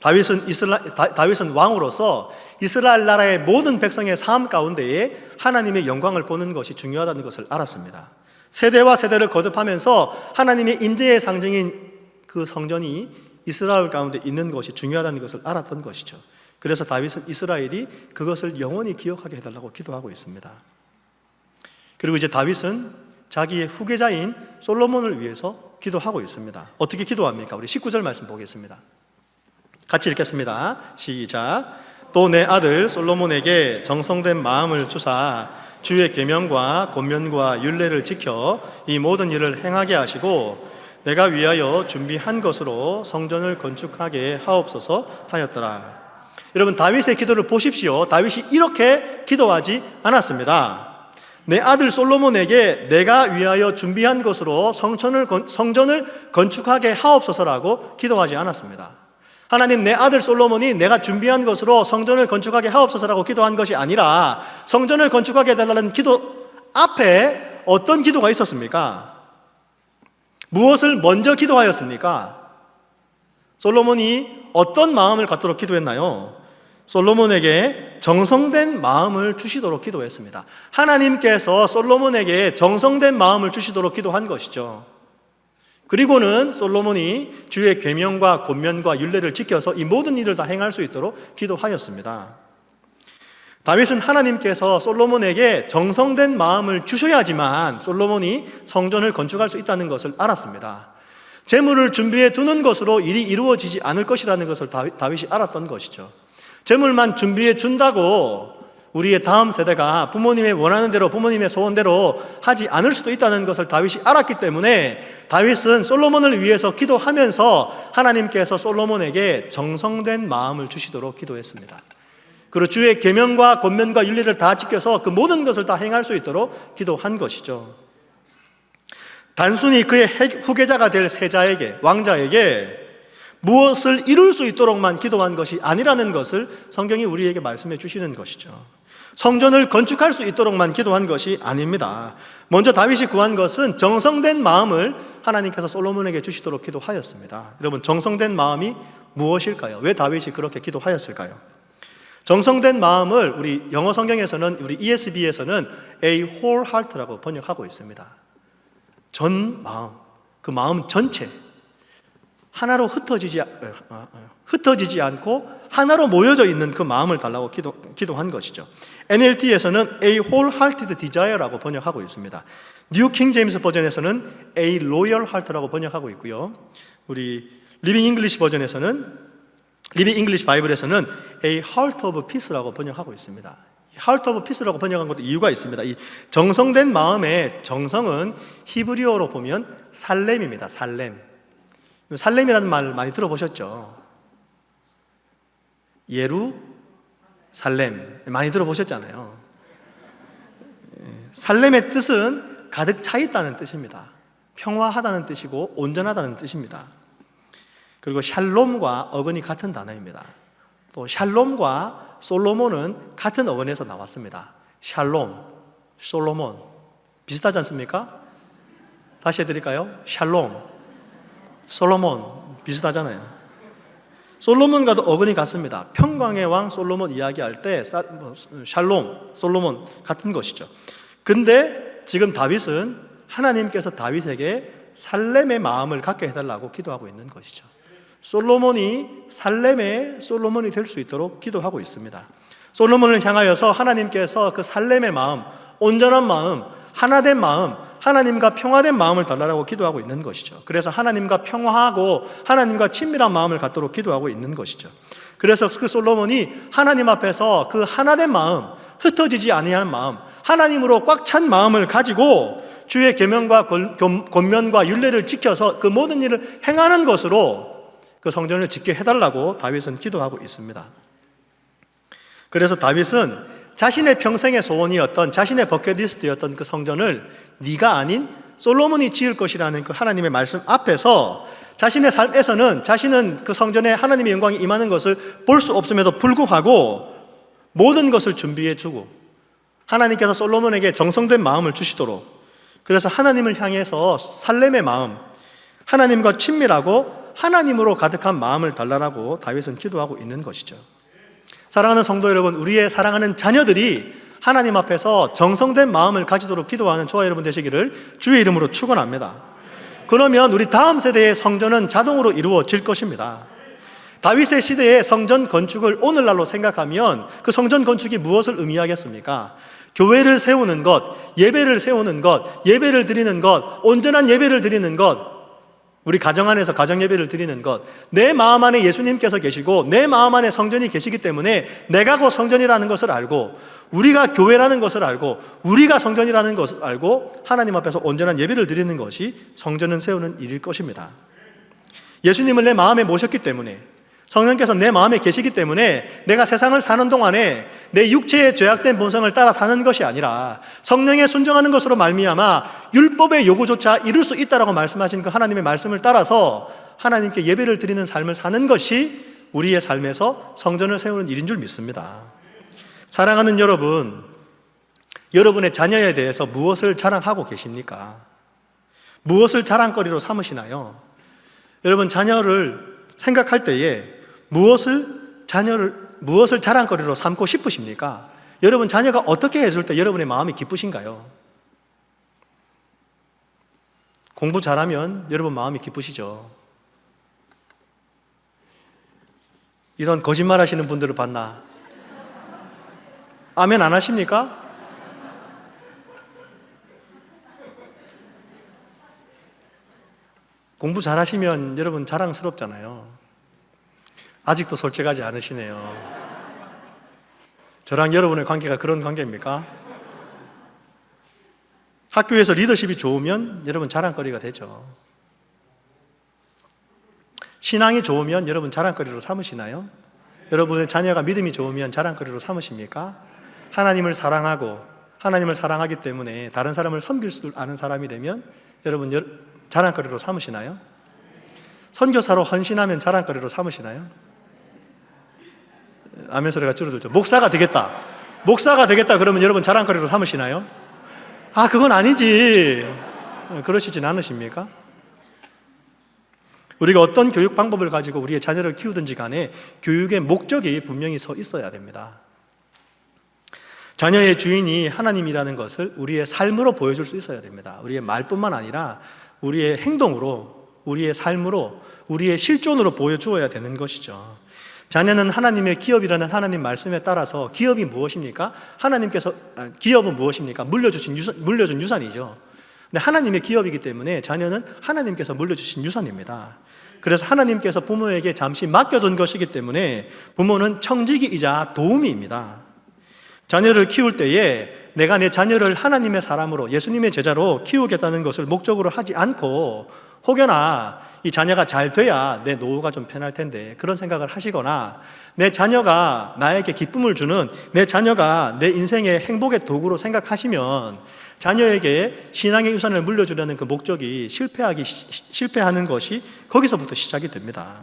다윗은 왕으로서 이스라엘 나라의 모든 백성의 삶 가운데에 하나님의 영광을 보는 것이 중요하다는 것을 알았습니다. 세대와 세대를 거듭하면서 하나님의 임재의 상징인 그 성전이 이스라엘 가운데 있는 것이 중요하다는 것을 알았던 것이죠. 그래서 다윗은 이스라엘이 그것을 영원히 기억하게 해달라고 기도하고 있습니다. 그리고 이제 다윗은 자기의 후계자인 솔로몬을 위해서 기도하고 있습니다. 어떻게 기도합니까? 우리 19절 말씀 보겠습니다. 같이 읽겠습니다. 시작. 또 내 아들 솔로몬에게 정성된 마음을 주사 주의 계명과 권면과 율례를 지켜 이 모든 일을 행하게 하시고 내가 위하여 준비한 것으로 성전을 건축하게 하옵소서 하였더라. 여러분, 다윗의 기도를 보십시오. 다윗이 이렇게 기도하지 않았습니다. 내 아들 솔로몬에게 내가 위하여 준비한 것으로 성전을 건축하게 하옵소서라고 기도하지 않았습니다. 하나님, 내 아들 솔로몬이 내가 준비한 것으로 성전을 건축하게 하옵소서라고 기도한 것이 아니라 성전을 건축하게 해달라는 기도 앞에 어떤 기도가 있었습니까? 무엇을 먼저 기도하였습니까? 솔로몬이 어떤 마음을 갖도록 기도했나요? 솔로몬에게 정성된 마음을 주시도록 기도했습니다. 하나님께서 솔로몬에게 정성된 마음을 주시도록 기도한 것이죠. 그리고는 솔로몬이 주의 계명과 권면과 율례를 지켜서 이 모든 일을 다 행할 수 있도록 기도하였습니다. 다윗은 하나님께서 솔로몬에게 정성된 마음을 주셔야지만 솔로몬이 성전을 건축할 수 있다는 것을 알았습니다. 재물을 준비해 두는 것으로 일이 이루어지지 않을 것이라는 것을 다윗이 알았던 것이죠. 재물만 준비해 준다고 우리의 다음 세대가 부모님의 원하는 대로, 부모님의 소원대로 하지 않을 수도 있다는 것을 다윗이 알았기 때문에 다윗은 솔로몬을 위해서 기도하면서 하나님께서 솔로몬에게 정성된 마음을 주시도록 기도했습니다. 그리고 주의 계명과 권면과 윤리를 다 지켜서 그 모든 것을 다 행할 수 있도록 기도한 것이죠. 단순히 그의 후계자가 될 세자에게, 왕자에게 무엇을 이룰 수 있도록만 기도한 것이 아니라는 것을 성경이 우리에게 말씀해 주시는 것이죠. 성전을 건축할 수 있도록만 기도한 것이 아닙니다. 먼저 다윗이 구한 것은 정성된 마음을 하나님께서 솔로몬에게 주시도록 기도하였습니다. 여러분, 정성된 마음이 무엇일까요? 왜 다윗이 그렇게 기도하였을까요? 정성된 마음을 우리 영어 성경에서는, 우리 ESV에서는 a whole heart라고 번역하고 있습니다. 전 마음, 그 마음 전체, 하나로 흩어지지 않고 하나로 모여져 있는 그 마음을 달라고 기도한 것이죠. NLT에서는 a wholehearted desire라고 번역하고 있습니다. 뉴 킹 제임스 버전에서는 a loyal heart라고 번역하고 있고요. 우리 리빙 잉글리시 버전에서는, 리빙 잉글리시 바이블에서는 a heart of peace라고 번역하고 있습니다. heart of peace라고 번역한 것도 이유가 있습니다. 이 정성된 마음의 정성은 히브리어로 보면 살렘입니다. 살렘이라는 말 많이 들어보셨죠? 예루살렘 많이 들어보셨잖아요. 살렘의 뜻은 가득 차 있다는 뜻입니다. 평화하다는 뜻이고 온전하다는 뜻입니다. 그리고 샬롬과 어근이 같은 단어입니다. 또 샬롬과 솔로몬은 같은 어근에서 나왔습니다. 샬롬, 솔로몬 비슷하지 않습니까? 다시 해드릴까요? 샬롬, 솔로몬 비슷하잖아요. 솔로몬과도 어근이 같습니다. 평강의 왕 솔로몬 이야기할 때 샬롬, 솔로몬 같은 것이죠. 근데 지금 다윗은 하나님께서 다윗에게 살렘의 마음을 갖게 해달라고 기도하고 있는 것이죠. 솔로몬이 살렘의 솔로몬이 될 수 있도록 기도하고 있습니다. 솔로몬을 향하여서 하나님께서 그 살렘의 마음, 온전한 마음, 하나된 마음, 하나님과 평화된 마음을 달라고 기도하고 있는 것이죠. 그래서 하나님과 평화하고 하나님과 친밀한 마음을 갖도록 기도하고 있는 것이죠. 그래서 그 솔로몬이 하나님 앞에서 그 하나된 마음, 흩어지지 아니하는 마음, 하나님으로 꽉 찬 마음을 가지고 주의 계명과 권면과 율례를 지켜서 그 모든 일을 행하는 것으로 그 성전을 짓게 해달라고 다윗은 기도하고 있습니다. 그래서 다윗은 자신의 평생의 소원이었던, 자신의 버킷리스트였던 그 성전을 네가 아닌 솔로몬이 지을 것이라는 그 하나님의 말씀 앞에서 자신의 삶에서는 자신은 그 성전에 하나님의 영광이 임하는 것을 볼 수 없음에도 불구하고 모든 것을 준비해 주고 하나님께서 솔로몬에게 정성된 마음을 주시도록, 그래서 하나님을 향해서 살렘의 마음, 하나님과 친밀하고 하나님으로 가득한 마음을 달라라고 다윗은 기도하고 있는 것이죠. 사랑하는 성도 여러분, 우리의 사랑하는 자녀들이 하나님 앞에서 정성된 마음을 가지도록 기도하는 저와 여러분 되시기를 주의 이름으로 축원합니다. 그러면 우리 다음 세대의 성전은 자동으로 이루어질 것입니다. 다윗의 시대의 성전 건축을 오늘날로 생각하면 그 성전 건축이 무엇을 의미하겠습니까? 교회를 세우는 것, 예배를 세우는 것, 예배를 드리는 것, 온전한 예배를 드리는 것, 우리 가정 안에서 가정 예배를 드리는 것, 내 마음 안에 예수님께서 계시고 내 마음 안에 성전이 계시기 때문에 내가 곧 성전이라는 것을 알고, 우리가 교회라는 것을 알고, 우리가 성전이라는 것을 알고 하나님 앞에서 온전한 예배를 드리는 것이 성전을 세우는 일일 것입니다. 예수님을 내 마음에 모셨기 때문에, 성령께서 내 마음에 계시기 때문에 내가 세상을 사는 동안에 내 육체의 죄악된 본성을 따라 사는 것이 아니라 성령에 순종하는 것으로 말미암아 율법의 요구조차 이룰 수 있다라고 말씀하신 그 하나님의 말씀을 따라서 하나님께 예배를 드리는 삶을 사는 것이 우리의 삶에서 성전을 세우는 일인 줄 믿습니다. 사랑하는 여러분, 여러분의 자녀에 대해서 무엇을 자랑하고 계십니까? 무엇을 자랑거리로 삼으시나요? 여러분, 자녀를 생각할 때에 무엇을 자랑거리로 삼고 싶으십니까? 여러분, 자녀가 어떻게 해줄 때 여러분의 마음이 기쁘신가요? 공부 잘하면 여러분 마음이 기쁘시죠? 이런 거짓말 하시는 분들을 봤나? 아멘 안 하십니까? 공부 잘하시면 여러분 자랑스럽잖아요. 아직도 솔직하지 않으시네요. 저랑 여러분의 관계가 그런 관계입니까? 학교에서 리더십이 좋으면 여러분 자랑거리가 되죠. 신앙이 좋으면 여러분 자랑거리로 삼으시나요? 여러분의 자녀가 믿음이 좋으면 자랑거리로 삼으십니까? 하나님을 사랑하고 하나님을 사랑하기 때문에 다른 사람을 섬길 줄 아는 사람이 되면 여러분 자랑거리로 삼으시나요? 선교사로 헌신하면 자랑거리로 삼으시나요? 아멘 소리가 줄어들죠. 목사가 되겠다 그러면 여러분 자랑거리로 삼으시나요? 아, 그건 아니지. 그러시진 않으십니까? 우리가 어떤 교육 방법을 가지고 우리의 자녀를 키우든지 간에 교육의 목적이 분명히 서 있어야 됩니다. 자녀의 주인이 하나님이라는 것을 우리의 삶으로 보여줄 수 있어야 됩니다. 우리의 말뿐만 아니라 우리의 행동으로, 우리의 삶으로, 우리의 실존으로 보여주어야 되는 것이죠. 자녀는 하나님의 기업이라는 하나님 말씀에 따라서 기업이 무엇입니까? 기업은 무엇입니까? 물려준 유산이죠. 근데 하나님의 기업이기 때문에 자녀는 하나님께서 물려주신 유산입니다. 그래서 하나님께서 부모에게 잠시 맡겨둔 것이기 때문에 부모는 청지기이자 도우미입니다. 자녀를 키울 때에 내가 내 자녀를 하나님의 사람으로, 예수님의 제자로 키우겠다는 것을 목적으로 하지 않고 혹여나 이 자녀가 잘 돼야 내 노후가 좀 편할 텐데 그런 생각을 하시거나, 내 자녀가 나에게 기쁨을 주는, 내 자녀가 내 인생의 행복의 도구로 생각하시면 자녀에게 신앙의 유산을 물려주려는 그 목적이 실패하는 것이 거기서부터 시작이 됩니다.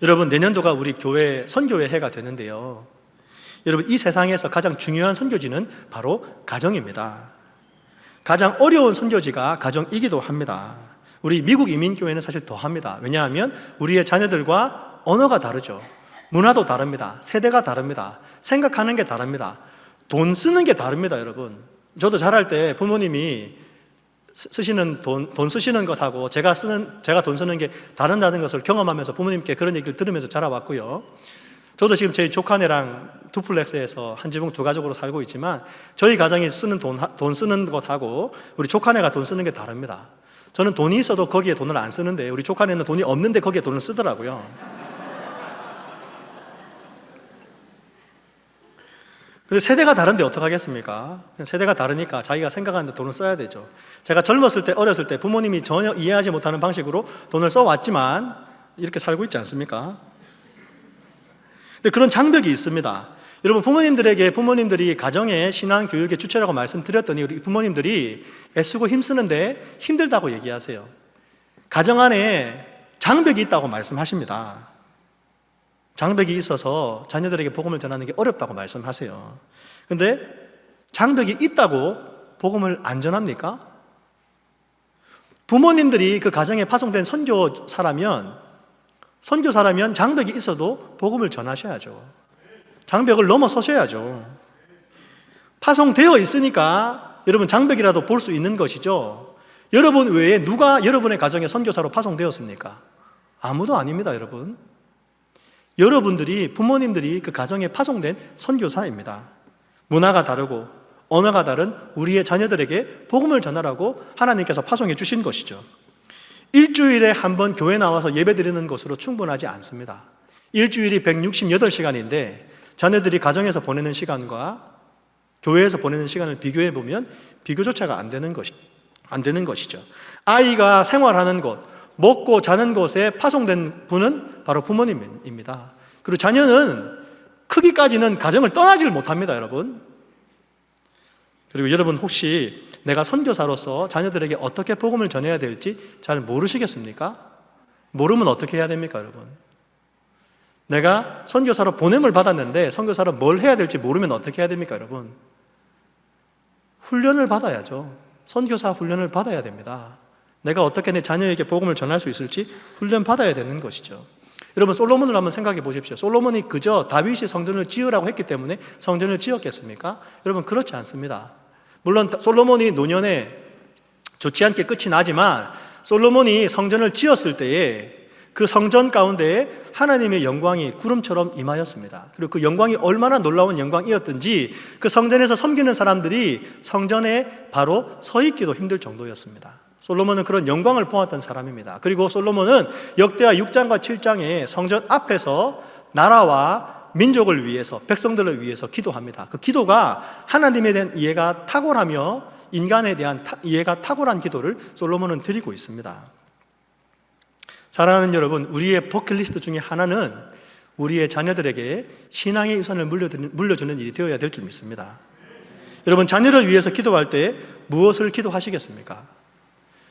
여러분, 내년도가 우리 교회 선교의 해가 되는데요, 여러분, 이 세상에서 가장 중요한 선교지는 바로 가정입니다. 가장 어려운 선교지가 가정이기도 합니다. 우리 미국 이민교회는 사실 더합니다. 왜냐하면 우리의 자녀들과 언어가 다르죠. 문화도 다릅니다. 세대가 다릅니다. 생각하는 게 다릅니다. 돈 쓰는 게 다릅니다, 여러분. 저도 자랄 때 부모님이 쓰시는 돈 쓰시는 것하고 제가 돈 쓰는 게 다른다는 것을 경험하면서 부모님께 그런 얘기를 들으면서 자라왔고요. 저도 지금 저희 조카네랑 두플렉스에서 한 지붕 두 가족으로 살고 있지만 저희 가정이 쓰는 돈 쓰는 것하고 우리 조카네가 돈 쓰는 게 다릅니다. 저는 돈이 있어도 거기에 돈을 안 쓰는데 우리 조카네는 돈이 없는데 거기에 돈을 쓰더라고요. 근데 세대가 다른데 어떡하겠습니까? 세대가 다르니까 자기가 생각하는데 돈을 써야 되죠. 제가 젊었을 때, 어렸을 때 부모님이 전혀 이해하지 못하는 방식으로 돈을 써왔지만 이렇게 살고 있지 않습니까? 근데 그런 장벽이 있습니다. 여러분, 부모님들이 가정의 신앙 교육의 주체라고 말씀드렸더니 우리 부모님들이 애쓰고 힘쓰는데 힘들다고 얘기하세요. 가정 안에 장벽이 있다고 말씀하십니다. 장벽이 있어서 자녀들에게 복음을 전하는 게 어렵다고 말씀하세요. 그런데 장벽이 있다고 복음을 안 전합니까? 부모님들이 그 가정에 파송된 선교사라면 장벽이 있어도 복음을 전하셔야죠. 장벽을 넘어서셔야죠. 파송되어 있으니까 여러분 장벽이라도 볼 수 있는 것이죠. 여러분 외에 누가 여러분의 가정에 선교사로 파송되었습니까? 아무도 아닙니다, 여러분. 여러분들이, 부모님들이 그 가정에 파송된 선교사입니다. 문화가 다르고 언어가 다른 우리의 자녀들에게 복음을 전하라고 하나님께서 파송해 주신 것이죠. 일주일에 한 번 교회 나와서 예배 드리는 것으로 충분하지 않습니다. 일주일이 168시간인데 자녀들이 가정에서 보내는 시간과 교회에서 보내는 시간을 비교해 보면 비교조차가 안 되는 것이죠. 아이가 생활하는 곳, 먹고 자는 곳에 파송된 분은 바로 부모님입니다. 그리고 자녀는 크기까지는 가정을 떠나질 못합니다, 여러분. 그리고 여러분 혹시 내가 선교사로서 자녀들에게 어떻게 복음을 전해야 될지 잘 모르시겠습니까? 모르면 어떻게 해야 됩니까, 여러분? 내가 선교사로 보냄을 받았는데 선교사로 뭘 해야 될지 모르면 어떻게 해야 됩니까, 여러분? 훈련을 받아야죠. 선교사 훈련을 받아야 됩니다. 내가 어떻게 내 자녀에게 복음을 전할 수 있을지 훈련 받아야 되는 것이죠. 여러분, 솔로몬을 한번 생각해 보십시오. 솔로몬이 그저 다윗이 성전을 지으라고 했기 때문에 성전을 지었겠습니까? 여러분, 그렇지 않습니다. 물론 솔로몬이 노년에 좋지 않게 끝이 나지만 솔로몬이 성전을 지었을 때에 그 성전 가운데에 하나님의 영광이 구름처럼 임하였습니다. 그리고 그 영광이 얼마나 놀라운 영광이었든지 그 성전에서 섬기는 사람들이 성전에 바로 서 있기도 힘들 정도였습니다. 솔로몬은 그런 영광을 보았던 사람입니다. 그리고 솔로몬은 역대하 6장과 7장에 성전 앞에서 나라와 민족을 위해서, 백성들을 위해서 기도합니다. 그 기도가 하나님에 대한 이해가 탁월하며 인간에 대한 이해가 탁월한 기도를 솔로몬은 드리고 있습니다. 사랑하는 여러분, 우리의 버킷리스트 중에 하나는 우리의 자녀들에게 신앙의 유산을 물려주는 일이 되어야 될 줄 믿습니다. 여러분, 자녀를 위해서 기도할 때 무엇을 기도하시겠습니까?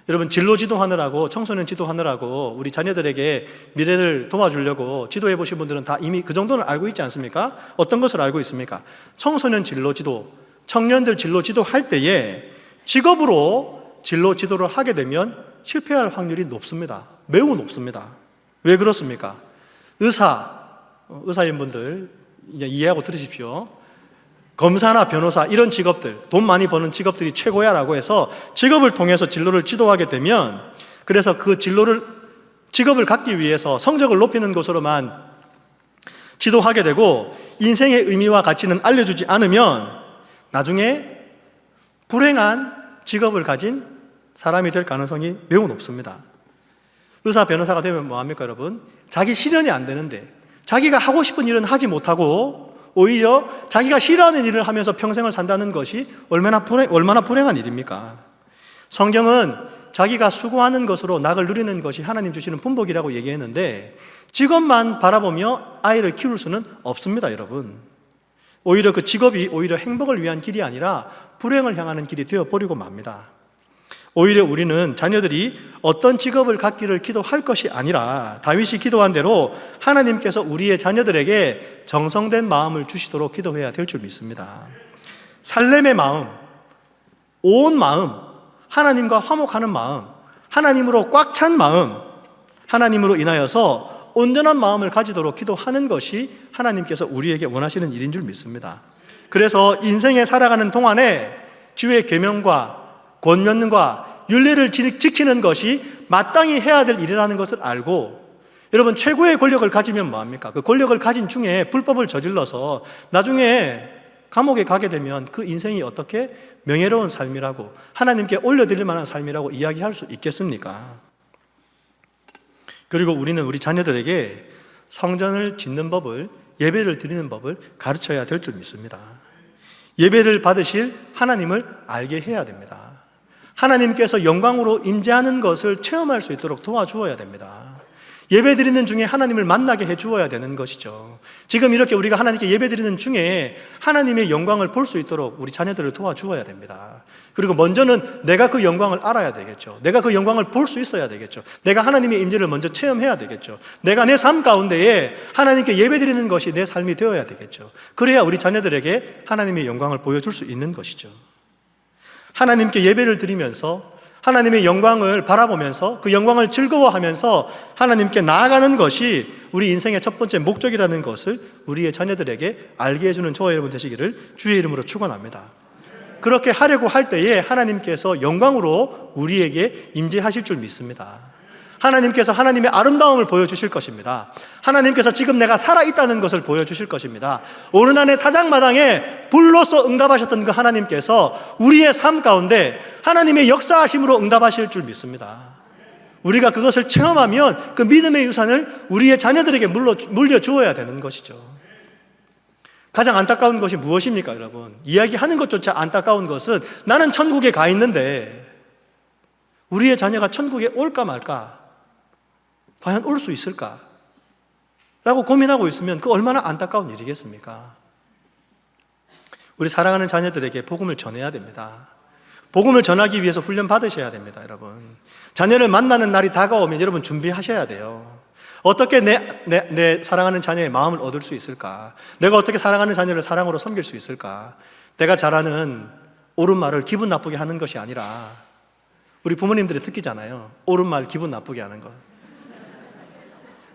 여러분, 진로 지도하느라고, 청소년 지도하느라고 우리 자녀들에게 미래를 도와주려고 지도해 보신 분들은 다 이미 그 정도는 알고 있지 않습니까? 어떤 것을 알고 있습니까? 청소년 진로 지도, 청년들 진로 지도할 때에 직업으로 진로 지도를 하게 되면 실패할 확률이 높습니다. 매우 높습니다. 왜 그렇습니까? 의사인 분들 이해하고 들으십시오. 검사나 변호사 이런 직업들, 돈 많이 버는 직업들이 최고야라고 해서 직업을 통해서 진로를 지도하게 되면, 그래서 그 직업을 갖기 위해서 성적을 높이는 것으로만 지도하게 되고 인생의 의미와 가치는 알려주지 않으면 나중에 불행한 직업을 가진 사람이 될 가능성이 매우 높습니다. 의사, 변호사가 되면 뭐합니까, 여러분? 자기 실현이 안 되는데 자기가 하고 싶은 일은 하지 못하고 오히려 자기가 싫어하는 일을 하면서 평생을 산다는 것이 얼마나 불행한 일입니까? 성경은 자기가 수고하는 것으로 낙을 누리는 것이 하나님 주시는 분복이라고 얘기했는데 직업만 바라보며 아이를 키울 수는 없습니다, 여러분. 오히려 그 직업이 오히려 행복을 위한 길이 아니라 불행을 향하는 길이 되어버리고 맙니다. 오히려 우리는 자녀들이 어떤 직업을 갖기를 기도할 것이 아니라 다윗이 기도한 대로 하나님께서 우리의 자녀들에게 정성된 마음을 주시도록 기도해야 될 줄 믿습니다. 살렘의 마음, 온 마음, 하나님과 화목하는 마음, 하나님으로 꽉 찬 마음, 하나님으로 인하여서 온전한 마음을 가지도록 기도하는 것이 하나님께서 우리에게 원하시는 일인 줄 믿습니다. 그래서 인생에 살아가는 동안에 주의 계명과 권면과 윤리를 지키는 것이 마땅히 해야 될 일이라는 것을 알고, 여러분, 최고의 권력을 가지면 뭐합니까? 그 권력을 가진 중에 불법을 저질러서 나중에 감옥에 가게 되면 그 인생이 어떻게 명예로운 삶이라고, 하나님께 올려드릴 만한 삶이라고 이야기할 수 있겠습니까? 그리고 우리는 우리 자녀들에게 성전을 짓는 법을, 예배를 드리는 법을 가르쳐야 될 줄 믿습니다. 예배를 받으실 하나님을 알게 해야 됩니다. 하나님께서 영광으로 임재하는 것을 체험할 수 있도록 도와주어야 됩니다. 예배 드리는 중에 하나님을 만나게 해주어야 되는 것이죠. 지금 이렇게 우리가 하나님께 예배 드리는 중에 하나님의 영광을 볼 수 있도록 우리 자녀들을 도와주어야 됩니다. 그리고 먼저는 내가 그 영광을 알아야 되겠죠. 내가 그 영광을 볼 수 있어야 되겠죠. 내가 하나님의 임재를 먼저 체험해야 되겠죠. 내가 내 삶 가운데에 하나님께 예배 드리는 것이 내 삶이 되어야 되겠죠. 그래야 우리 자녀들에게 하나님의 영광을 보여줄 수 있는 것이죠. 하나님께 예배를 드리면서 하나님의 영광을 바라보면서 그 영광을 즐거워하면서 하나님께 나아가는 것이 우리 인생의 첫 번째 목적이라는 것을 우리의 자녀들에게 알게 해주는 저와 여러분 되시기를 주의 이름으로 축원합니다. 그렇게 하려고 할 때에 하나님께서 영광으로 우리에게 임재하실 줄 믿습니다. 하나님께서 하나님의 아름다움을 보여주실 것입니다. 하나님께서 지금 내가 살아있다는 것을 보여주실 것입니다. 오르난의 타작마당에 불로서 응답하셨던 그 하나님께서 우리의 삶 가운데 하나님의 역사하심으로 응답하실 줄 믿습니다. 우리가 그것을 체험하면 그 믿음의 유산을 우리의 자녀들에게 물려주어야 되는 것이죠. 가장 안타까운 것이 무엇입니까, 여러분? 이야기하는 것조차 안타까운 것은 나는 천국에 가 있는데 우리의 자녀가 천국에 올까 말까? 과연 올 수 있을까? 라고 고민하고 있으면 그 얼마나 안타까운 일이겠습니까? 우리 사랑하는 자녀들에게 복음을 전해야 됩니다. 복음을 전하기 위해서 훈련 받으셔야 됩니다, 여러분. 자녀를 만나는 날이 다가오면 여러분 준비하셔야 돼요. 어떻게 내 사랑하는 자녀의 마음을 얻을 수 있을까? 내가 어떻게 사랑하는 자녀를 사랑으로 섬길 수 있을까? 내가 잘하는 옳은 말을 기분 나쁘게 하는 것이 아니라 우리 부모님들의 특기잖아요. 옳은 말 기분 나쁘게 하는 것.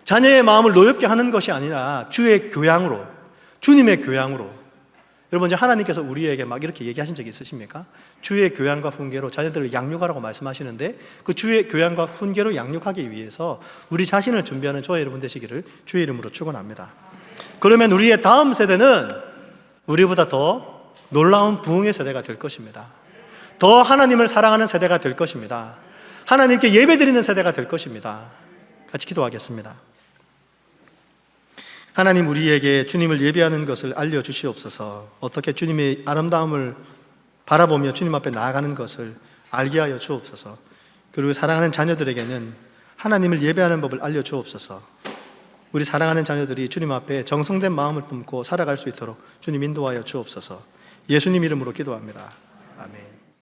자녀의 마음을 노엽게 하는 것이 아니라 주의 교양으로, 주님의 교양으로. 여러분, 이제 하나님께서 우리에게 막 이렇게 얘기하신 적이 있으십니까? 주의 교양과 훈계로 자녀들을 양육하라고 말씀하시는데 그 주의 교양과 훈계로 양육하기 위해서 우리 자신을 준비하는 저와 여러분 되시기를 주의 이름으로 축원합니다. 그러면 우리의 다음 세대는 우리보다 더 놀라운 부흥의 세대가 될 것입니다. 더 하나님을 사랑하는 세대가 될 것입니다. 하나님께 예배드리는 세대가 될 것입니다. 같이 기도하겠습니다. 하나님, 우리에게 주님을 예배하는 것을 알려주시옵소서. 어떻게 주님의 아름다움을 바라보며 주님 앞에 나아가는 것을 알게 하여 주옵소서. 그리고 사랑하는 자녀들에게는 하나님을 예배하는 법을 알려주옵소서. 우리 사랑하는 자녀들이 주님 앞에 정성된 마음을 품고 살아갈 수 있도록 주님 인도하여 주옵소서. 예수님 이름으로 기도합니다.